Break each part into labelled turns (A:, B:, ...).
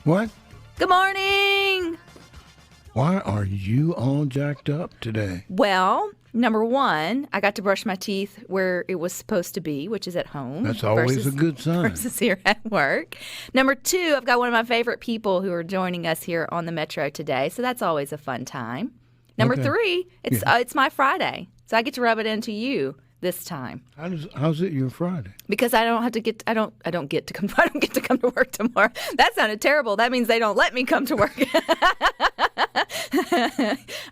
A: What?
B: Good morning.
A: Why are you all jacked up today?
B: Well, number one, I got to brush my teeth where it was supposed to be, which is at home.
A: That's always a good sign.
B: Versus here at work. Number two, I've got one of my favorite people who are joining us here on the Metro today, so that's always a fun time. Number three, it's my Friday, so I get to rub it into you this time.
A: How's it your Friday?
B: Because I don't get to come to work tomorrow. That sounded terrible. That means they don't let me come to work.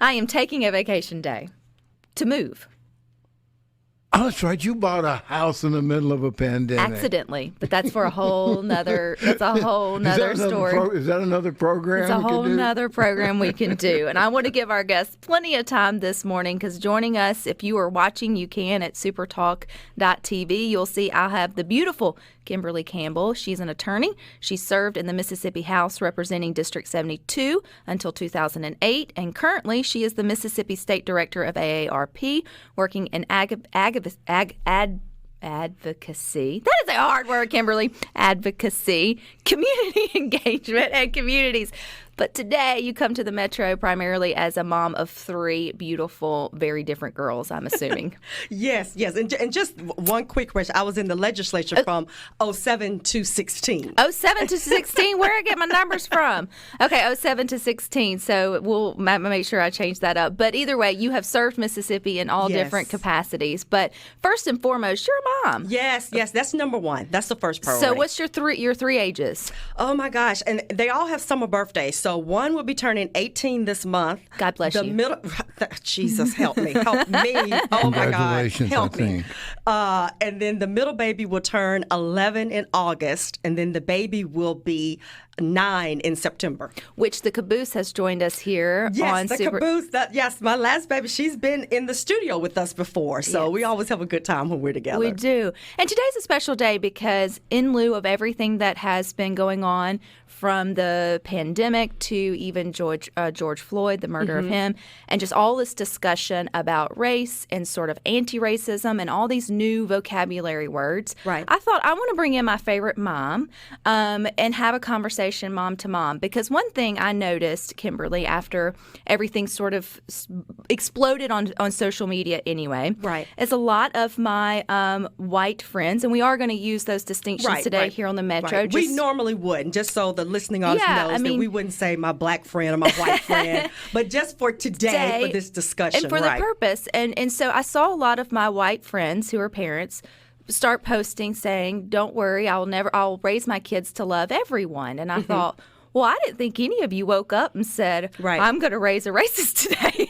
B: I am taking a vacation day to move.
A: Oh, that's right. You bought a house in the middle of a pandemic.
B: Accidentally, but that's for a whole nother. That's a whole nother story.
A: Is that another program?
B: It's a whole nother program we can do. And I want to give our guests plenty of time this morning because joining us, if you are watching, you can at SuperTalk.tv. You'll see I'll have the beautiful Kimberly Campbell. She's an attorney. She served in the Mississippi House representing District 72 until 2008, and currently she is the Mississippi State Director of AARP, working in advocacy. That is a hard word, Kimberly. Advocacy, community engagement, and communities. But today you come to the Metro primarily as a mom of three beautiful, very different girls, I'm assuming.
C: Yes. And just one quick question. I was in the legislature from 07 to 16.
B: 07 to 16? Where I get my numbers from? Okay, 07 to 16. So we'll make sure I change that up. But either way, you have served Mississippi in all different capacities. But first and foremost, you're a mom.
C: Yes. That's number one. That's the first priority.
B: So what's your three ages?
C: Oh, my gosh. And they all have summer birthdays. So one will be turning 18 this month.
B: God bless you.
C: Jesus, help me. Help me. Oh, my God. Help me. And then the middle baby will turn 11 in August. And then the baby will be 9 in September.
B: Which the caboose has joined us here on
C: caboose. Yes, my last baby, she's been in the studio with us before. So we always have a good time when we're together.
B: We do. And today's a special day because in lieu of everything that has been going on from the pandemic to even George Floyd, the murder of him, and just all this discussion about race and sort of anti-racism and all these new vocabulary words,
C: right.
B: I thought I want to bring in my favorite mom and have a conversation mom to mom. Because one thing I noticed, Kimberly, after everything sort of exploded on social media anyway,
C: right.
B: is a lot of my white friends, and we are going to use those distinctions today here on the Metro.
C: Right. We normally wouldn't, just so the listening audience knows that we wouldn't say my black friend or my white friend, but just for today, for this discussion.
B: And for the purpose. And so I saw a lot of my white friends who are parents start posting saying, don't worry, I'll raise my kids to love everyone. And I thought, well, I didn't think any of you woke up and said, I'm going to raise a racist today.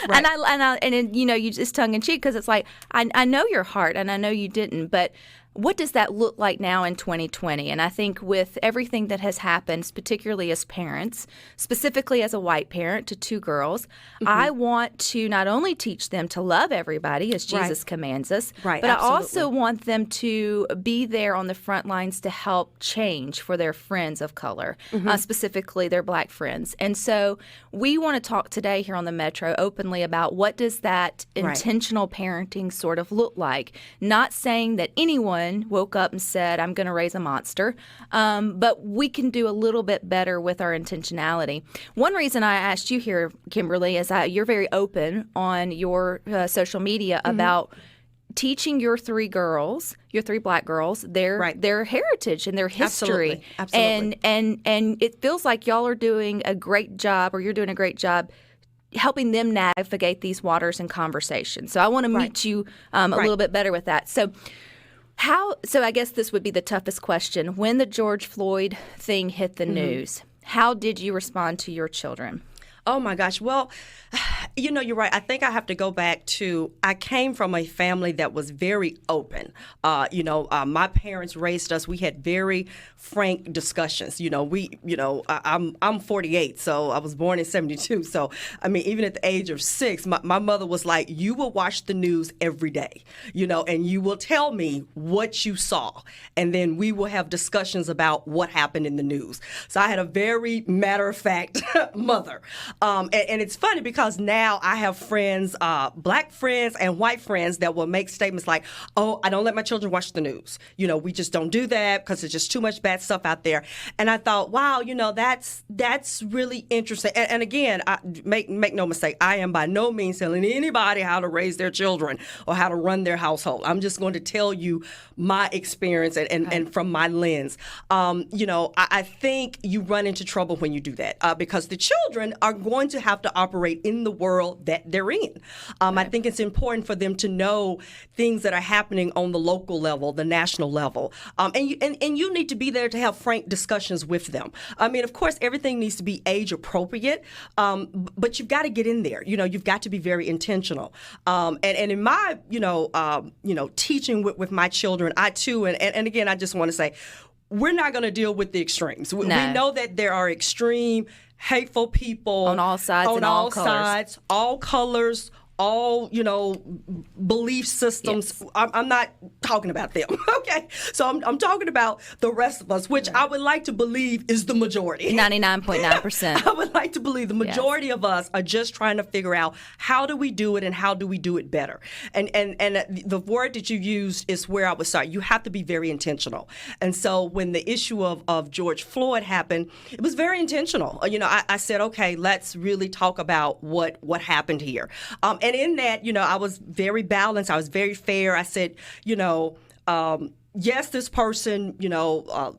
B: And you just tongue in cheek because it's like, I know your heart and I know you didn't, but what does that look like now in 2020? And I think with everything that has happened, particularly as parents, specifically as a white parent to two girls, I want to not only teach them to love everybody as Jesus commands us, but I also want them to be there on the front lines to help change for their friends of color, specifically their black friends. And so we want to talk today here on the Metro openly about what does that intentional parenting sort of look like. Not saying that anyone woke up and said, I'm going to raise a monster. But we can do a little bit better with our intentionality. One reason I asked you here, Kimberly, is you're very open on your social media about teaching your three black girls, their heritage and their history.
C: Absolutely.
B: And it feels like y'all are doing a great job, or you're doing a great job helping them navigate these waters and conversations. So I want to meet you a little bit better with that. So I guess this would be the toughest question. When the George Floyd thing hit the news, how did you respond to your children?
C: Oh, my gosh. Well, you're right. I think I have to go back to, I came from a family that was very open. My parents raised us. We had very frank discussions. I'm 48, so I was born in 72. So, even at the age of 6, my mother was like, you will watch the news every day, and you will tell me what you saw. And then we will have discussions about what happened in the news. So I had a very matter-of-fact mother. And it's funny because now now I have friends, black friends and white friends that will make statements like, oh, I don't let my children watch the news. We just don't do that because there's just too much bad stuff out there. And I thought, wow, that's really interesting. And again, make no mistake, I am by no means telling anybody how to raise their children or how to run their household. I'm just going to tell you my experience and from my lens. I think you run into trouble when you do that because the children are going to have to operate in the world that they're in. I think it's important for them to know things that are happening on the local level, the national level. And you need to be there to have frank discussions with them. I mean, of course, everything needs to be age appropriate, but you've got to get in there. You've got to be very intentional. And in my, teaching with my children, I too, and again, I just want to say, we're not going to deal with the extremes. We know that there are extreme, hateful people
B: on all sides,
C: all colors, all belief systems. Yes. I'm not talking about them. Okay, so I'm talking about the rest of us, which I would like to believe is the majority.
B: 99.9%.
C: I would like to believe the majority of us are just trying to figure out how do we do it and how do we do it better. And the word that you used is where I would start. You have to be very intentional. And so when the issue of George Floyd happened, it was very intentional. I said, okay, let's really talk about what happened here. And in that, I was very balanced. I was very fair. I said, yes, this person,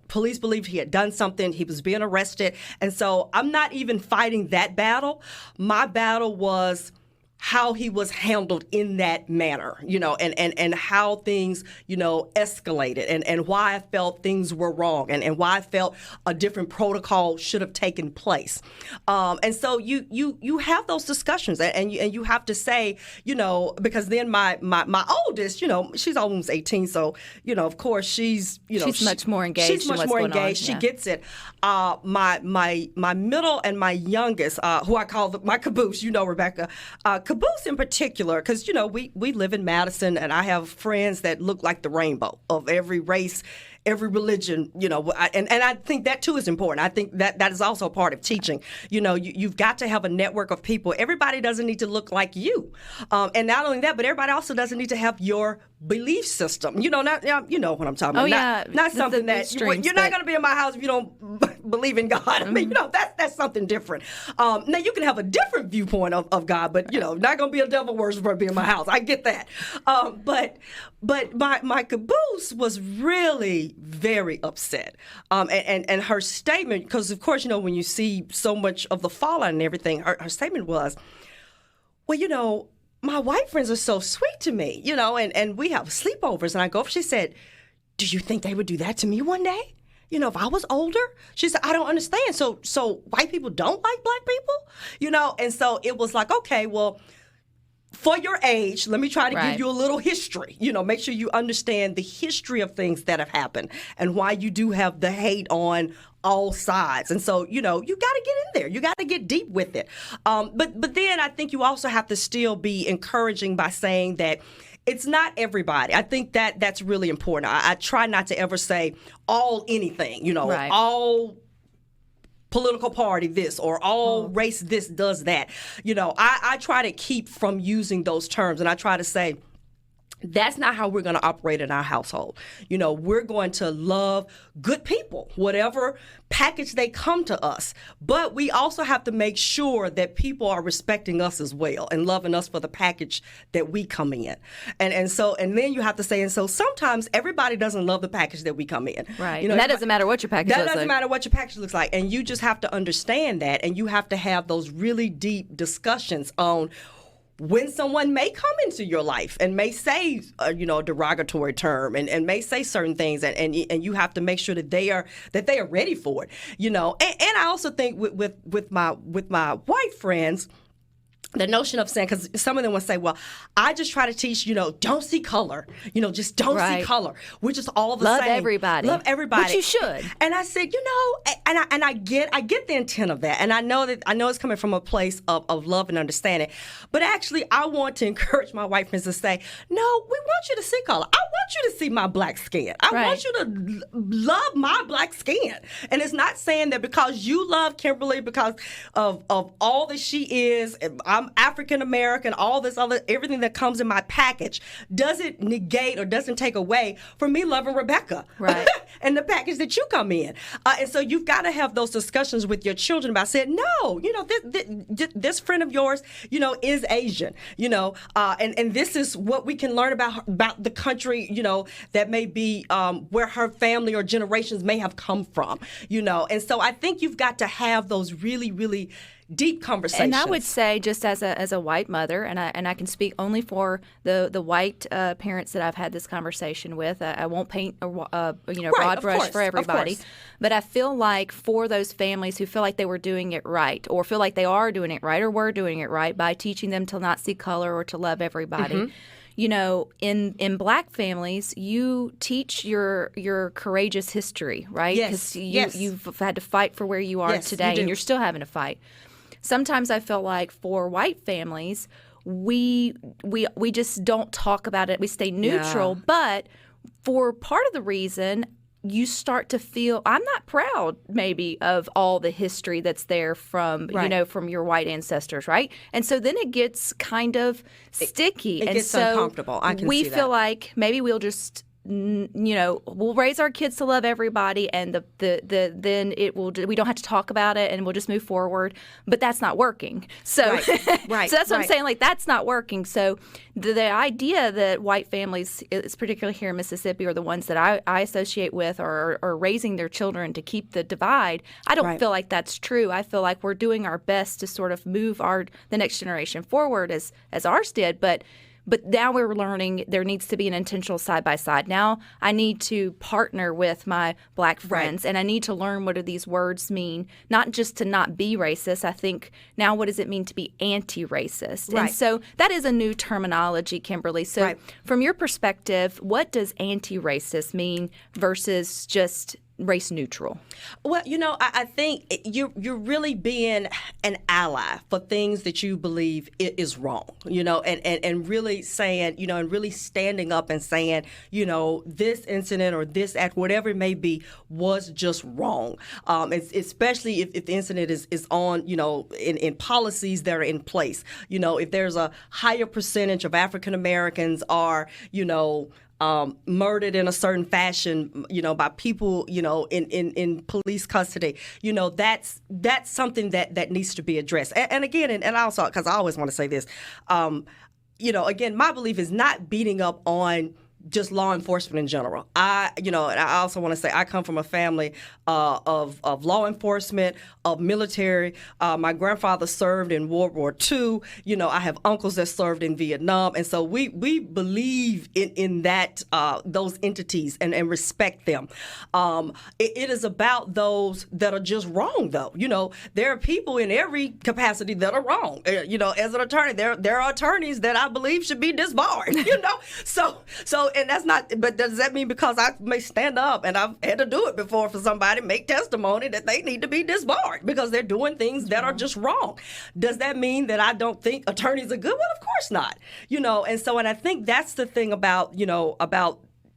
C: police believed he had done something. He was being arrested. And so I'm not even fighting that battle. My battle was how he was handled in that manner, and how things, escalated and why I felt things were wrong and why I felt a different protocol should have taken place. And so you have those discussions and you have to say, because then my oldest, she's almost 18. So, of course she's
B: much more engaged.
C: She's much more engaged. She gets it. My middle and my youngest, who I call my caboose, Rebecca, caboose in particular, because, we live in Madison and I have friends that look like the rainbow of every race, every religion, and I think that too is important. I think that is also part of teaching. You've got to have a network of people. Everybody doesn't need to look like you. And not only that, but everybody also doesn't need to have your belief system. You know what I'm talking about. Not something that you're not going to be in my house if you don't believe in God. I mean, that's something different. Now you can have a different viewpoint of God, but not going to be a devil worshiper be in my house. I get that. But my caboose was really very upset. And her statement, because of course, when you see so much of the fallout and everything, her statement was, well, my white friends are so sweet to me, and we have sleepovers. And I go over, she said, do you think they would do that to me one day? If I was older? She said, I don't understand. So white people don't like black people? And so it was like, okay, well, for your age, let me try to give you a little history. Make sure you understand the history of things that have happened and why you do have the hate on all sides. And so, you got to get in there. You got to get deep with it. But then I think you also have to still be encouraging by saying that it's not everybody. I think that's really important. I try not to ever say all anything, all political party this or all race this does that. I try to keep from using those terms, and I try to say, that's not how we're going to operate in our household. We're going to love good people, whatever package they come to us. But we also have to make sure that people are respecting us as well and loving us for the package that we come in. And then you have to say, and so sometimes everybody doesn't love the package that we come in.
B: Right. And that doesn't matter what your package looks like. That doesn't
C: matter what your package looks like. And you just have to understand that, and you have to have those really deep discussions on when someone may come into your life and may say, a derogatory term and may say certain things, and you have to make sure that they are ready for it, And I also think with my white friends, the notion of saying, because some of them will say, well, I just try to teach, don't see color, just don't see color. We're just all the
B: same.
C: Love everybody.
B: Which you should.
C: And I said, And I get the intent of that, and I know it's coming from a place of love and understanding. But actually, I want to encourage my white friends to say, no, we want you to see color. I want you to see my black skin. I want you to love my black skin. And it's not saying that because you love Kimberly because of all that she is, I'm African American, all this other everything that comes in my package doesn't negate or doesn't take away from me loving Rebecca,
B: right?
C: And the package that you come in. And so you've got to have those discussions with your children about saying, no, this friend of yours, is Asian, and this is what we can learn about the country, that may be where her family or generations may have come from, And so I think you've got to have those really, really deep conversations.
B: And I would say, just as a white mother, and I can speak only for the white parents that I've had this conversation with. I won't paint a broad brush for everybody, but I feel like for those families who feel like they were doing it right, or feel like they are doing it right, or were doing it right by teaching them to not see color or to love everybody. In black families, you teach your courageous history, right?
C: Yes.
B: Because you've had to fight for where you are today, and you're still having to fight. Sometimes I feel like for white families, we just don't talk about it. We stay neutral. Yeah. But for part of the reason, you start to feel, I'm not proud maybe of all the history that's there from, from your white ancestors, right? And so then it gets kind of sticky.
C: It gets uncomfortable. I can see that.
B: We feel like maybe we'll just we'll raise our kids to love everybody, and then we don't have to talk about it, and we'll just move forward. But that's not working. So,
C: right.
B: So that's what I'm saying. Like, that's not working. So the idea that white families, particularly here in Mississippi, are the ones that I associate with, are raising their children to keep the divide. I don't feel like that's true. I feel like we're doing our best to sort of move the next generation forward as ours did, But now we're learning there needs to be an intentional side-by-side. Now I need to partner with my black friends, and I need to learn what do these words mean, not just to not be racist. I think now what does it mean to be anti-racist?
C: Right.
B: And so that is a new terminology, Kimberly. So from your perspective, what does anti-racist mean versus just race neutral?
C: Well, I think you're really being an ally for things that you believe is wrong, and really saying, and really standing up and saying, this incident or this act, whatever it may be, was just wrong. Especially if the incident is on, in policies that are in place. If there's a higher percentage of African Americans are, murdered in a certain fashion, by people, in police custody, that's something that needs to be addressed. And again, and also, because I always want to say this, again, my belief is not beating up on just law enforcement in general. And I also want to say I come from a family of law enforcement, of military. My grandfather served in World War II. I have uncles that served in Vietnam, and so we believe in that those entities and respect them. It is about those that are just wrong, though. There are people in every capacity that are wrong. As an attorney, there are attorneys that I believe should be disbarred. So. And that's not, but does that mean because I may stand up, and I've had to do it before for somebody, make testimony that they need to be disbarred because they're doing things that are just wrong? Does that mean that I don't think attorneys are good? Well, of course not. And I think that's the thing about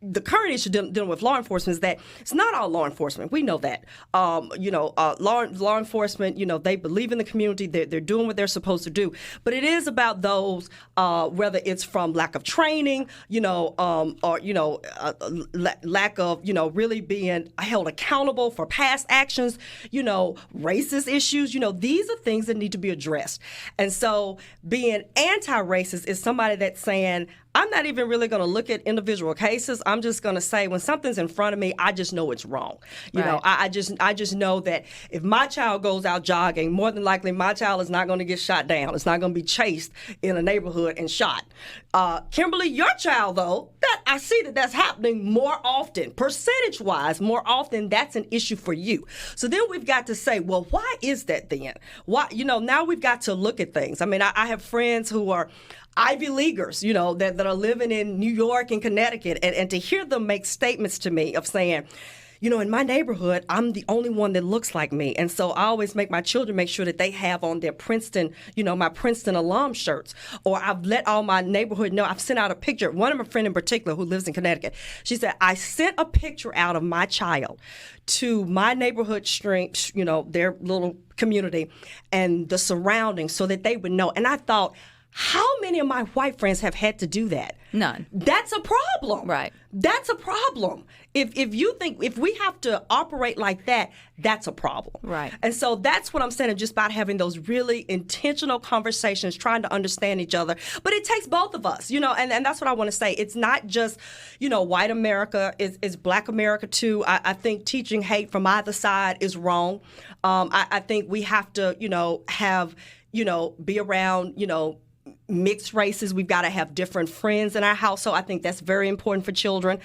C: the current issue dealing with law enforcement is that it's not all law enforcement. We know that. Law enforcement, they believe in the community. They're doing what they're supposed to do. But it is about those, whether it's from lack of training, or lack of, really being held accountable for past actions, racist issues. These are things that need to be addressed. And so being anti-racist is somebody that's saying, I'm not even really going to look at individual cases. I'm just going to say when something's in front of me, I just know it's wrong. I just know that if my child goes out jogging, more than likely my child is not going to get shot down. It's not going to be chased in a neighborhood and shot. Kimberly, your child, though, I see that's happening more often, percentage-wise, more often. That's an issue for you. So then we've got to say, well, why is that then? Why? Now we've got to look at things. I mean, I have friends who are Ivy Leaguers, that are living in New York and Connecticut, and to hear them make statements to me of saying, in my neighborhood, I'm the only one that looks like me. And so I always make my children make sure that they have on their Princeton, my Princeton alum shirts. Or I've let all my neighborhood know. I've sent out a picture. One of my friends in particular who lives in Connecticut, she said, I sent a picture out of my child to my neighborhood stream, their little community and the surroundings so that they would know. And I thought, how many of my white friends have had to do that?
B: None.
C: That's a problem.
B: Right.
C: That's a problem. If you think, if we have to operate like that, that's a problem.
B: Right.
C: And so that's what I'm saying, just about having those really intentional conversations, trying to understand each other. But it takes both of us, and that's what I want to say. It's not just, white America, it's black America too. I think teaching hate from either side is wrong. I think we have to, be around, mixed races. We've got to have different friends in our household. I think that's very important for children.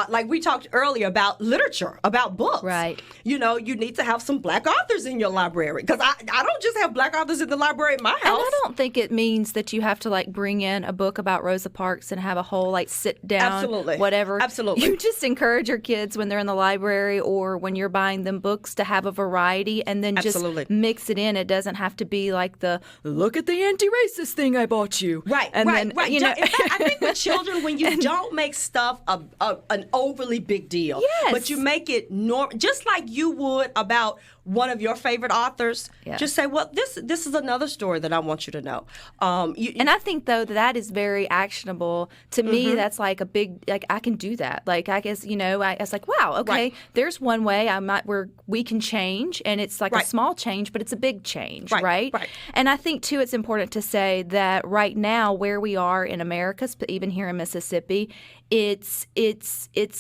C: Like we talked earlier about literature, about books.
B: Right.
C: You need to have some black authors in your library, because I don't just have black authors in the library in my house.
B: And I don't think it means that you have to bring in a book about Rosa Parks and have a whole sit down,
C: Absolutely.
B: Whatever.
C: Absolutely.
B: You just encourage your kids when they're in the library or when you're buying them books to have a variety and then just
C: Absolutely.
B: mix it in. It doesn't have to be like the look at the anti-racist thing I bought you.
C: Right,
B: and
C: right,
B: then,
C: right.
B: You know,
C: In fact, I think with children, when you don't make stuff an overly big deal,
B: Yes.
C: but you make it normal, just like you would about one of your favorite authors,
B: Yeah.
C: just say, well, this is another story that I want you to know.
B: And I think, though, that is very actionable. To me, that's like a big, I can do that. I guess, it's like, wow, okay,
C: Right.
B: there's one way where we can change, and it's like a
C: Right.
B: small change, but it's a big change,
C: Right,
B: right?
C: right.
B: And I think, too, it's important to say that right now, where we are in America, even here in Mississippi, it's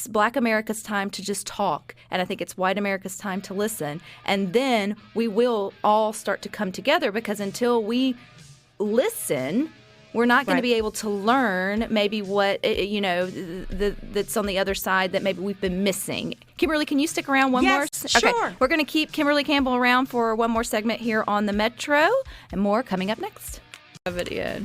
B: Black America's time to just talk, and I think it's white America's time to listen, and then we will all start to come together, because until we listen, we're not going
C: Right.
B: to be able to learn maybe what that's on the other side that maybe we've been missing. Kimberly, can you stick around one more?
C: Yes,
B: Okay.
C: sure.
B: We're going to keep Kimberly Campbell around for one more segment here on the Metro, and more coming up next. Video.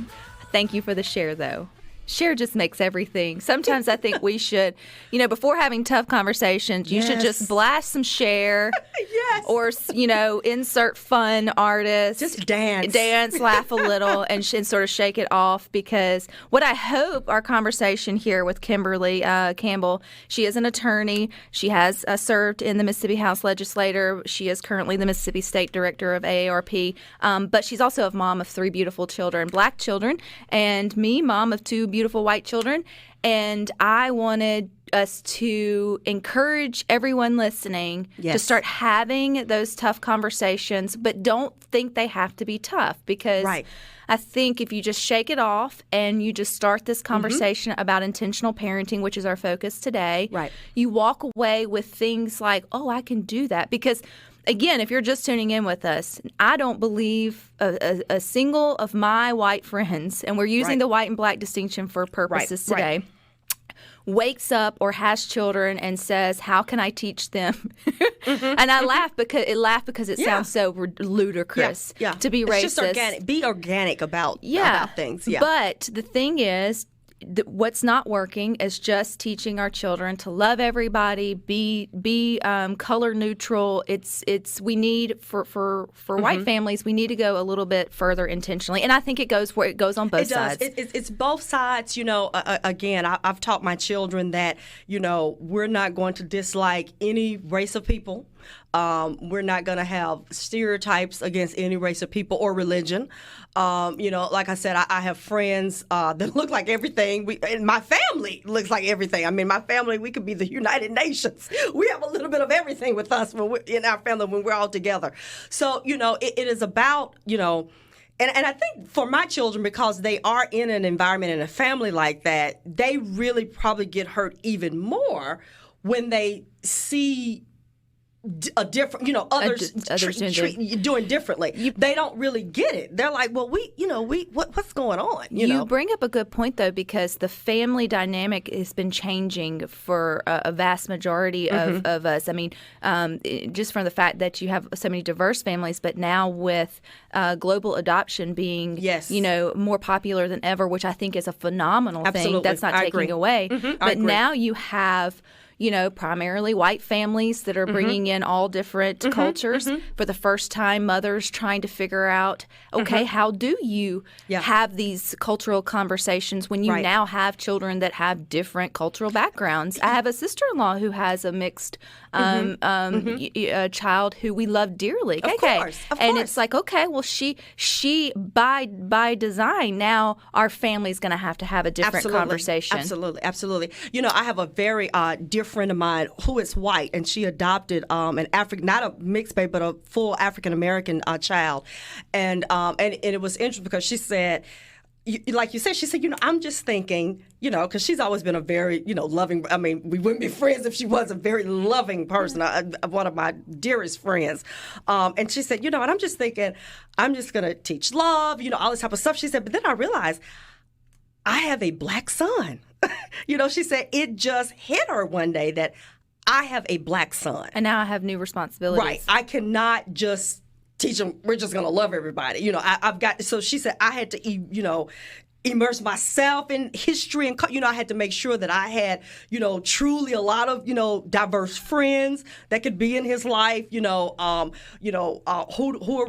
B: Thank you for the share, though. Share just makes everything. Sometimes I think we should, before having tough conversations, you should
C: Yes.
B: just blast some share.
C: Yes.
B: Or, insert fun artists.
C: Just dance.
B: Dance, laugh a little, and sort of shake it off. Because what I hope our conversation here with Kimberly Campbell, she is an attorney. She has served in the Mississippi House Legislature. She is currently the Mississippi State Director of AARP. But she's also a mom of 3 beautiful children, black children, and me, mom of 2 beautiful white children. And I wanted us to encourage everyone listening to
C: Yes.
B: start having those tough conversations, but don't think they have to be tough, because
C: Right.
B: I think if you just shake it off and you just start this conversation about intentional parenting, which is our focus today,
C: Right.
B: you walk away with things like, oh, I can do that. Because again, if you're just tuning in with us, I don't believe a single of my white friends, and we're using
C: Right.
B: the white and black distinction for purposes
C: Right,
B: today,
C: right.
B: wakes up or has children and says, how can I teach them? And I laugh because it
C: Yeah.
B: sounds so ludicrous to be racist.
C: It's just organic. Be organic about things. Yeah.
B: But the thing is, what's not working is just teaching our children to love everybody, be color neutral. We need for white families, we need to go a little bit further intentionally, and I think it goes on both sides.
C: It's both sides. Again, I've taught my children that we're not going to dislike any race of people. We're not going to have stereotypes against any race of people or religion. Like I said, I have friends that look like everything. And my family looks like everything. I mean, my family, we could be the United Nations. We have a little bit of everything with us in our family when we're all together. So, it is about, and I think for my children, because they are in an environment in a family like that, they really probably get hurt even more when they see a different, others doing differently. They don't really get it. They're like, well, what's going on?
B: You bring up a good point, though, because the family dynamic has been changing for a vast majority of us. I mean, just from the fact that you have so many diverse families, but now with global adoption being, more popular than ever, which I think is a phenomenal thing.
C: Absolutely.
B: That's not
C: I
B: taking
C: agree.
B: away.
C: I
B: But
C: agree.
B: now you have primarily white families that are bringing in all different cultures. For the first time, mothers trying to figure out, okay, how do you have these cultural conversations when you now have children that have different cultural backgrounds? I have a sister-in-law who has a mixed a child who we love dearly.
C: Of course.
B: And it's like, okay, well, she by design, now our family's going to have a different conversation.
C: Absolutely. I have a very dear friend of mine who is white, and she adopted an African, not a mixed baby, but a full African American child, and it was interesting because she said, like you said, she said, I'm just thinking, because she's always been a very, loving. I mean, we wouldn't be friends if she was a very loving person, one of my dearest friends. And she said, and I'm just thinking, I'm just going to teach love, all this type of stuff. She said, but then I realized I have a black son. She said it just hit her one day that I have a black son.
B: And now I have new responsibilities.
C: Right. I cannot just teach them, we're just going to love everybody. I've got, so she said I had to, immerse myself in history and, I had to make sure that I had, truly a lot of, diverse friends that could be in his life, who are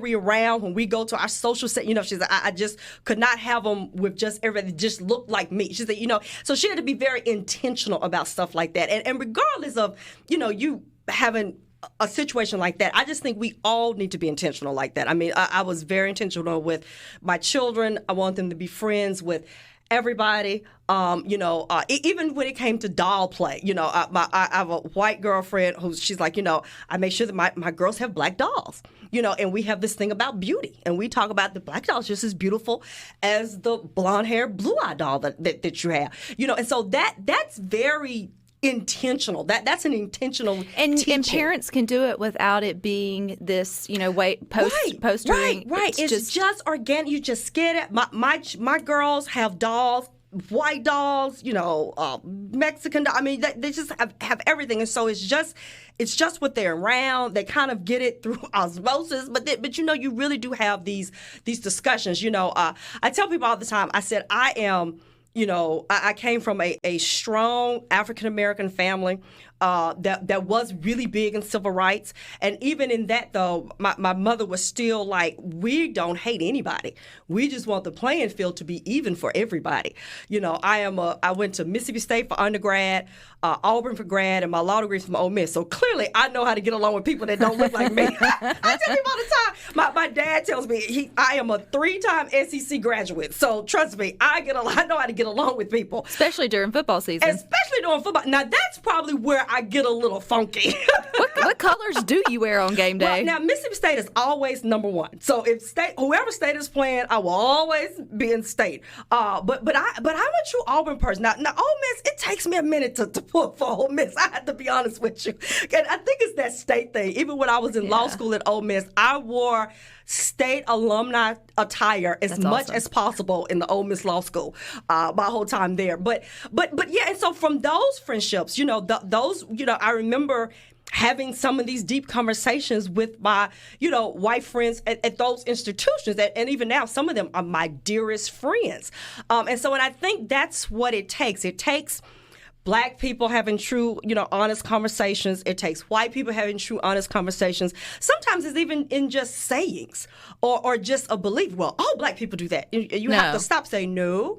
C: we around when we go to our social set, she said, I just could not have them with just everybody that just looked like me. She said, so she had to be very intentional about stuff like that. And regardless of, you having a situation like that, I just think we all need to be intentional like that. I mean, I was very intentional with my children. I want them to be friends with everybody. Even when it came to doll play, I have a white girlfriend she's like, I make sure that my girls have black dolls, and we have this thing about beauty, and we talk about the black doll is just as beautiful as the blonde hair, blue eye doll that you have, and so that's very intentional. That's an intentional teaching.
B: And parents can do it without it being this, postering.
C: Right. It's just organic. You just get it. My girls have dolls, white dolls, Mexican dolls. I mean, they just have everything, and so it's just what they're around. They kind of get it through osmosis, but you really do have these discussions. I tell people all the time. I said I am. I came from a strong African-American family that was really big in civil rights. And even in that, though, my mother was still like, we don't hate anybody. We just want the playing field to be even for everybody. I went to Mississippi State for undergrad, Auburn for grad, and my law degree from Ole Miss. So clearly, I know how to get along with people that don't look like me. I tell people all the time. My dad tells me I am a 3-time SEC graduate. So trust me, I know how to get along with people,
B: especially during football season.
C: Especially during football. Now that's probably where I get a little funky.
B: What colors do you wear on game day?
C: Well, now Mississippi State is always number one. So if whoever state is playing, I will always be in state. But I'm a true Auburn person. Now Ole Miss, it takes me a minute to pull for Ole Miss. I have to be honest with you. And I think it's that state thing. Even when I was in law school at Ole Miss, I wore state alumni attire as much as possible in the Ole Miss Law School my whole time there. But yeah, and so from those friendships, I remember having some of these deep conversations with my, white friends at those institutions. And even now, some of them are my dearest friends. And I think that's what it takes. It takes Black people having true, honest conversations. It takes white people having true, honest conversations. Sometimes it's even in just sayings or just a belief. Well, all Black people do that. You have to stop saying, no.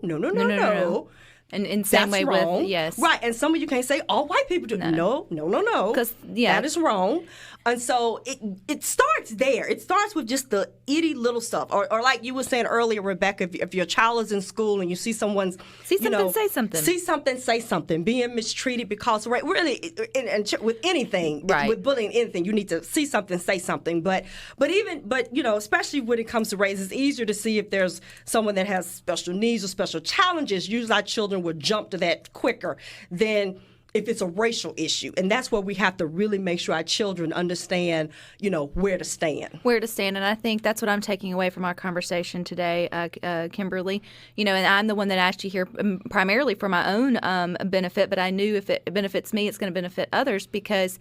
B: And in same way
C: wrong.
B: With, yes.
C: Right, and some of you can't say all white people do. No.
B: Because,
C: that is wrong. And so it starts there. It starts with just the itty little stuff. Or like you were saying earlier, Rebecca, if your child is in school and you see someone's...
B: say something.
C: See something, say something. Being mistreated because, really, and with anything, with bullying, anything, you need to see something, say something. But especially when it comes to race, it's easier to see if there's someone that has special needs or special challenges. Usually our children would jump to that quicker than if it's a racial issue. And that's where we have to really make sure our children understand, where to stand.
B: Where to stand. And I think that's what I'm taking away from our conversation today, Kimberly. And I'm the one that asked you here primarily for my own benefit, but I knew if it benefits me, it's going to benefit others, because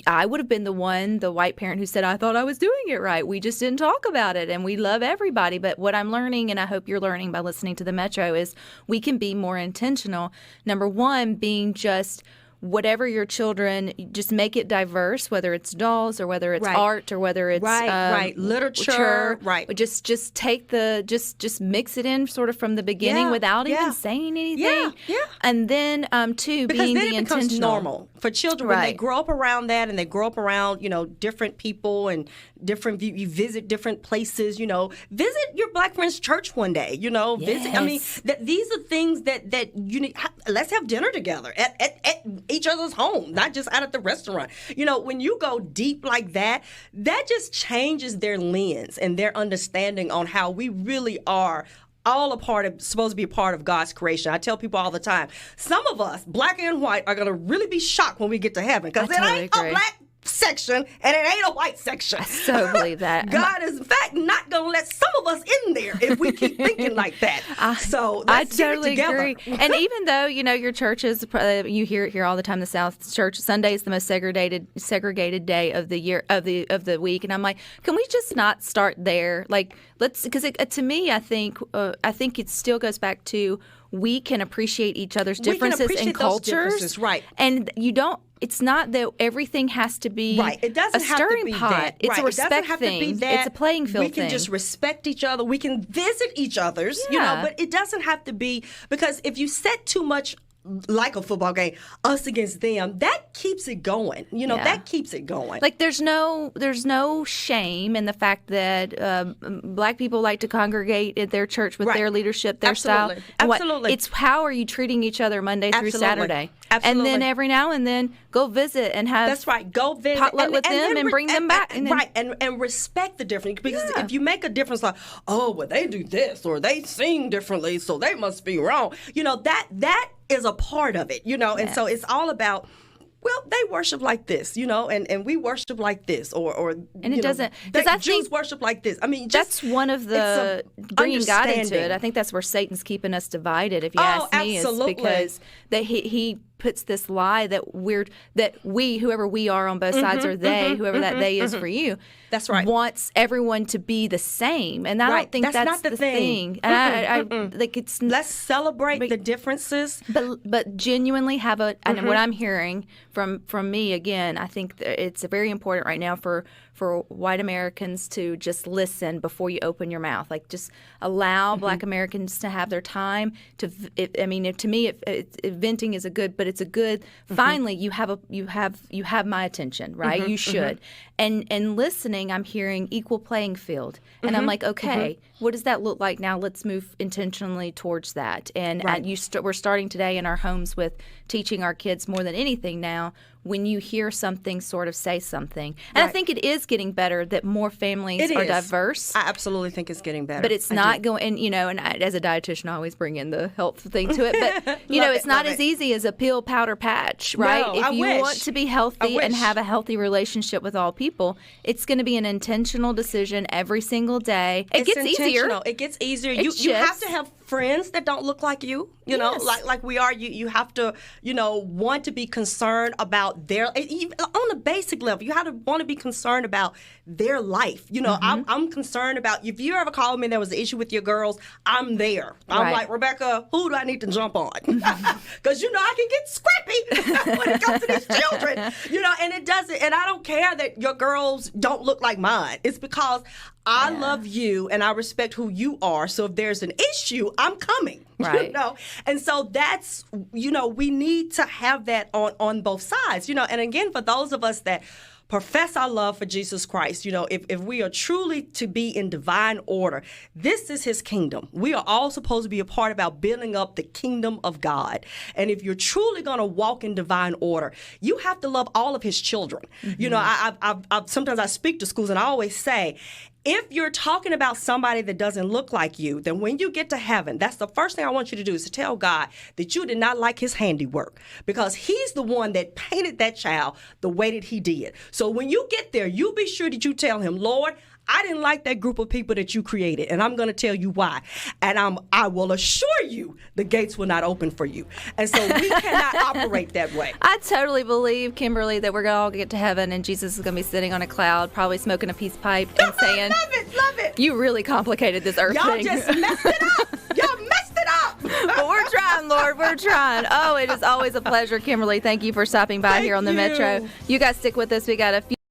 B: I would have been the white parent who said, I thought I was doing it right. We just didn't talk about it, and we love everybody. But what I'm learning, and I hope you're learning by listening to the Metro, is we can be more intentional. Number one, being just whatever your children, just make it diverse, whether it's dolls or whether it's art or whether it's
C: literature,
B: Just take just mix it in sort of from the beginning without even saying anything. And then being
C: then it becomes normal for children when they grow up around that, and they grow up around different people and different. You visit different places. Visit your Black friend's church one day. Visit. I mean, these are things that you need. Let's have dinner together at each other's home, not just out at the restaurant. When you go deep like that just changes their lens and their understanding on how we really are all supposed to be a part of God's creation. I tell people all the time, some of us, black and white, are going to really be shocked when we get to heaven, because it ain't a black section and it ain't a white section.
B: I so believe that.
C: God is in fact not going to let some of us in there if we keep thinking like that. So
B: I
C: let's
B: totally
C: get it together.
B: agree. And even though your church is, you hear it here all the time, the South Church, Sunday is the most segregated day of the year of the week, and I'm like, can we just not start there? Like, let's, because to me, I think it still goes back to, we can appreciate each other's differences and cultures,
C: right?
B: And you don't. It's not that everything has to be
C: It doesn't
B: a
C: have
B: stirring
C: to be
B: pot.
C: that.
B: It's a respect
C: it doesn't have
B: thing.
C: To be that.
B: It's a playing field
C: thing. We can just respect each other. We can visit each other's, but it doesn't have to be, because if you set too much like a football game, us against them, that keeps it going. That keeps it going.
B: Like there's no shame in the fact that black people like to congregate at their church with their leadership, their style.
C: Absolutely.
B: It's how are you treating each other Monday through Saturday?
C: Absolutely.
B: And then every now and then go visit and have
C: go visit
B: potluck with them and bring them back.
C: And respect the difference, because if you make a difference, like, oh, well, they do this or they sing differently, so they must be wrong. That is a part of it, and so it's all about, well, they worship like this, and we worship like this, or
B: and it doesn't, because I
C: Jews
B: think
C: worship like this. I mean,
B: that's one of the bringing God into it. I think that's where Satan's keeping us divided, if you ask me,
C: absolutely.
B: is because that he puts this lie that we whoever we are on both sides, or they whoever that they is for you.
C: That's right.
B: Wants everyone to be the same, and I don't think that's
C: not the
B: thing. And I like it's.
C: Let's celebrate the differences,
B: but genuinely have a. And what I'm hearing from me again, I think it's very important right now for white Americans to just listen before you open your mouth. Like, just allow Black Americans to have their time to. To me, venting is a good, but it's a good. Finally, you have my attention, right? You should, and listening. I'm hearing equal playing field, and I'm like, okay, what does that look like now? Let's move intentionally towards that. And we're starting today in our homes with teaching our kids more than anything now. When you hear something, sort of say something. And I think it is getting better that more families are diverse.
C: I absolutely think it's getting better.
B: But it's not going, and as a dietitian, I always bring in the health thing to it. But, it's not as easy as a pill, powder, patch, right?
C: No,
B: if you want to be healthy and have a healthy relationship with all people, it's going to be an intentional decision every single day. It gets easier.
C: It gets easier. You have to have friends that don't look like you, like we are. You have to, want to be concerned about even on a basic level. You have to want to be concerned about their life. I'm concerned about, if you ever called me and there was an issue with your girls, I'm there. I'm like, Rebecca, who do I need to jump on? Because I can get scrappy when it comes to these children. And it doesn't. And I don't care that your girls don't look like mine. It's because I love you and I respect who you are. So if there's an issue, I'm coming.
B: Right.
C: And so that's, we need to have that on both sides, and again, for those of us that profess our love for Jesus Christ, if we are truly to be in divine order, this is his kingdom. We are all supposed to be a part about building up the kingdom of God. And if you're truly going to walk in divine order, you have to love all of his children. I sometimes I speak to schools and I always say, if you're talking about somebody that doesn't look like you, then when you get to heaven, that's the first thing I want you to do, is to tell God that you did not like his handiwork, because he's the one that painted that child the way that he did. So when you get there, you be sure that you tell him, Lord, I didn't like that group of people that you created, and I'm going to tell you why. And I will assure you the gates will not open for you. And so we cannot operate that way.
B: I totally believe, Kimberly, that we're going to all get to heaven and Jesus is going to be sitting on a cloud, probably smoking a peace pipe and saying,
C: love it.
B: You really complicated this earth
C: Y'all
B: thing.
C: just messed it up. Y'all messed it up.
B: But we're trying, Lord, we're trying. Oh, it is always a pleasure, Kimberly. Thank you for stopping by here on the Metro. You guys stick with us. We got a few